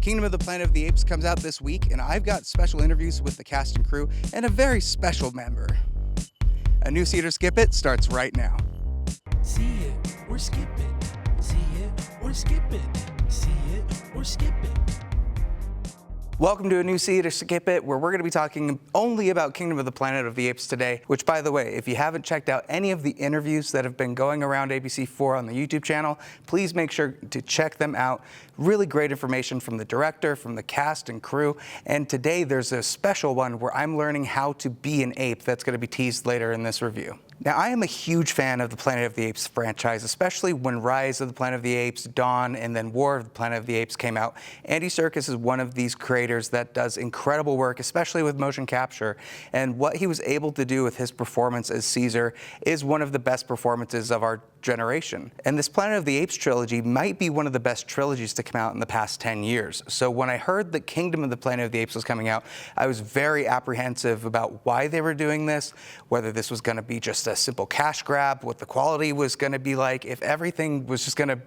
Kingdom of the Planet of the Apes comes out this week, and I've got special interviews with the cast and crew and a very special member. A new See It or Skip It starts right now. See it or skip it. See it or skip it. See it or skip it. Welcome to a new See It or Skip It, where we're going to be talking only about Kingdom of the Planet of the Apes today, which, by the way, if you haven't checked out any of the interviews that have been going around ABC4 on the YouTube channel, please make sure to check them out. Really great information from the director, from the cast and crew, and today there's a special one where I'm learning how to be an ape that's going to be teased later in this review. Now, I am a huge fan of the Planet of the Apes franchise, especially when Rise of the Planet of the Apes, Dawn, and then War of the Planet of the Apes came out. Andy Serkis is one of these creators that does incredible work, especially with motion capture, and what he was able to do with his performance as Caesar is one of the best performances of our generation. And this Planet of the Apes trilogy might be one of the best trilogies to come out in the past 10 years. So when I heard that Kingdom of the Planet of the Apes was coming out, I was very apprehensive about why they were doing this, whether this was going to be just a simple cash grab, what the quality was going to be like, if everything was just going to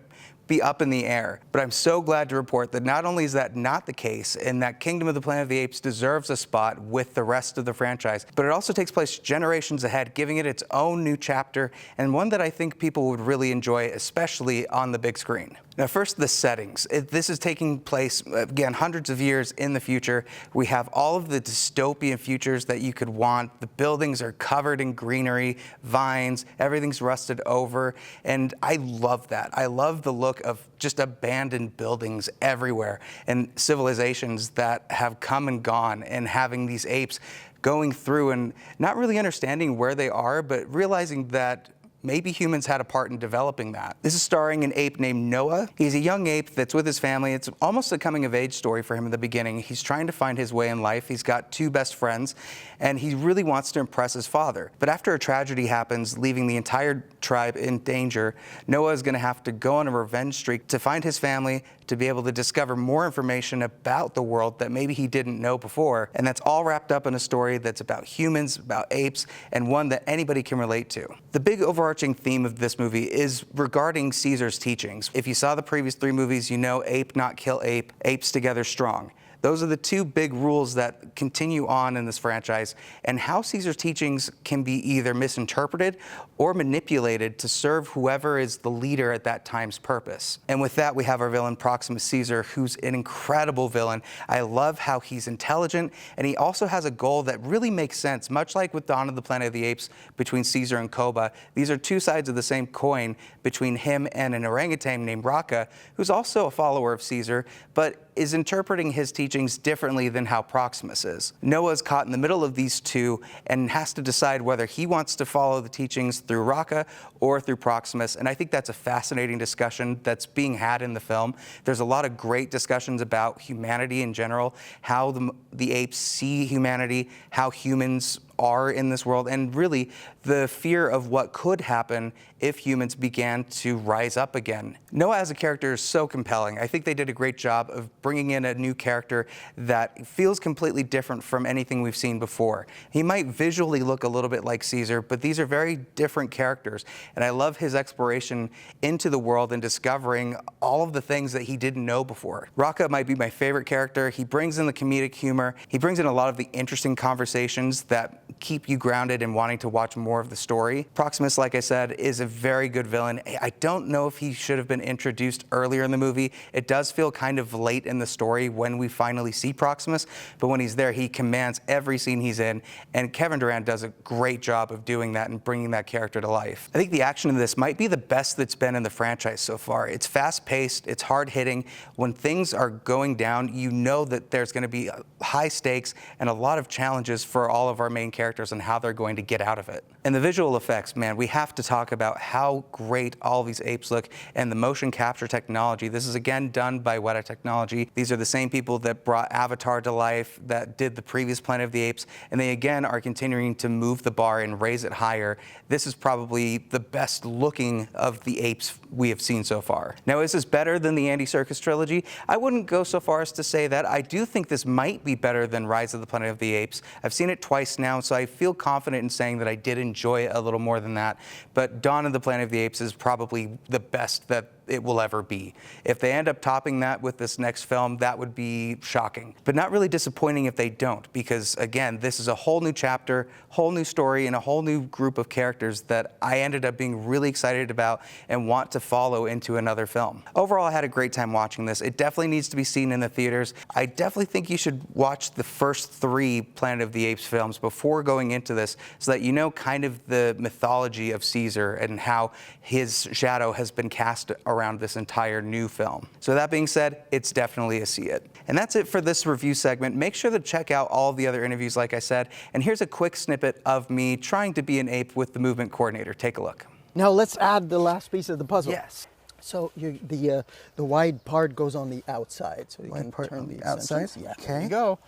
be up in the air. But I'm so glad to report that not only is that not the case, and that Kingdom of the Planet of the Apes deserves a spot with the rest of the franchise, but it also takes place generations ahead, giving it its own new chapter, and one that I think people would really enjoy, especially on the big screen. Now, first, the settings. This is taking place, again, hundreds of years in the future. We have all of the dystopian futures that you could want. The buildings are covered in greenery, vines, everything's rusted over, and I love that. I love the look of just abandoned buildings everywhere and civilizations that have come and gone, and having these apes going through and not really understanding where they are, but realizing that maybe humans had a part in developing that. This is starring an ape named Noah. He's a young ape that's with his family. It's almost a coming-of-age story for him in the beginning. He's trying to find his way in life. He's got two best friends, and he really wants to impress his father. But after a tragedy happens, leaving the entire tribe in danger, Noah is going to have to go on a revenge streak to find his family, to be able to discover more information about the world that maybe he didn't know before. And that's all wrapped up in a story that's about humans, about apes, and one that anybody can relate to. The big overarching theme of this movie is regarding Caesar's teachings. If you saw the previous three movies, you know ape not kill ape, apes together strong. Those are the two big rules that continue on in this franchise, and how Caesar's teachings can be either misinterpreted or manipulated to serve whoever is the leader at that time's purpose. And with that, we have our villain, Proximus Caesar, who's an incredible villain. I love how he's intelligent, and he also has a goal that really makes sense, much like with Dawn of the Planet of the Apes between Caesar and Koba. These are two sides of the same coin between him and an orangutan named Raka, who's also a follower of Caesar, but is interpreting his teachings differently than how Proximus is. Noah's caught in the middle of these two and has to decide whether he wants to follow the teachings through Raka or through Proximus, and I think that's a fascinating discussion that's being had in the film. There's a lot of great discussions about humanity in general, how the apes see humanity, how humans are in this world, and really the fear of what could happen if humans began to rise up again. Noah as a character is so compelling. I think they did a great job of bringing in a new character that feels completely different from anything we've seen before. He might visually look a little bit like Caesar, but these are very different characters, and I love his exploration into the world and discovering all of the things that he didn't know before. Raka might be my favorite character. He brings in the comedic humor. He brings in a lot of the interesting conversations that keep you grounded and wanting to watch more of the story. Proximus, like I said, is a very good villain. I don't know if he should have been introduced earlier in the movie. It does feel kind of late in the story when we finally see Proximus, but when he's there, he commands every scene he's in, and Kevin Durant does a great job of doing that and bringing that character to life. I think the action in this might be the best that's been in the franchise so far. It's fast-paced, it's hard-hitting. When things are going down, you know that there's going to be high stakes and a lot of challenges for all of our main characters and how they're going to get out of it. And the visual effects, man, we have to talk about how great all these apes look and the motion capture technology. This is again done by Weta Technology. These are the same people that brought Avatar to life, that did the previous Planet of the Apes, and they again are continuing to move the bar and raise it higher. This is probably the best looking of the apes we have seen so far. Now, is this better than the Andy Serkis trilogy? I wouldn't go so far as to say that. I do think this might be better than Rise of the Planet of the Apes. I've seen it twice now, so I feel confident in saying that I did enjoy it a little more than that. But Dawn of the Planet of the Apes is probably the best that it will ever be. If they end up topping that with this next film, that would be shocking, but not really disappointing if they don't, because again, this is a whole new chapter, whole new story, and a whole new group of characters that I ended up being really excited about and want to follow into another film. Overall, I had a great time watching this. It definitely needs to be seen in the theaters. I definitely think you should watch the first 3 Planet of the Apes films before going into this, so that you know kind of the mythology of Caesar and how his shadow has been cast around this entire new film. So that being said, it's definitely a see it. And that's it for this review segment. Make sure to check out all of the other interviews like I said, and here's a quick snippet of me trying to be an ape with the movement coordinator. Take a look. Now let's add the last piece of the puzzle. Yes. So the wide part goes on the outside, so you Wide can part turn on the these outside? centers. Yeah, Okay. there you go.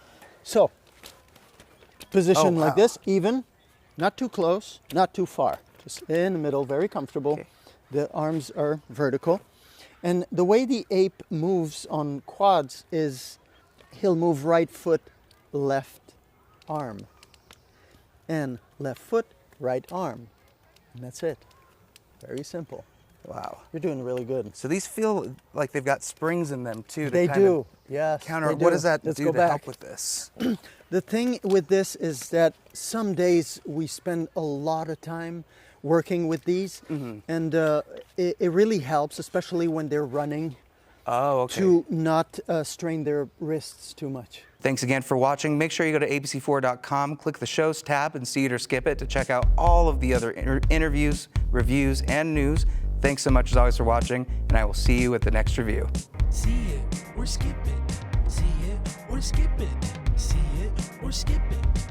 So position Oh, like wow. this, even, not too close, not too far, just in the middle, very comfortable. Okay. The arms are vertical, and the way the ape moves on quads is he'll move right foot, left arm, and left foot, right arm, and that's it. Very simple. Wow. You're doing really good. So these feel like they've got springs in them too. They to kind do. of Yes. counter. they What do. does that Let's do go to back. help with this? The thing with this is that some days we spend a lot of time working with these, and it really helps, especially when they're running, Oh, okay. to not strain their wrists too much. Thanks again for watching. Make sure you go to abc4.com, click the shows tab, and see it or skip it to check out all of the other interviews, reviews, and news. Thanks so much as always for watching, and I will see you at the next review. See it or skip it. See it or skip it. See it or skip it.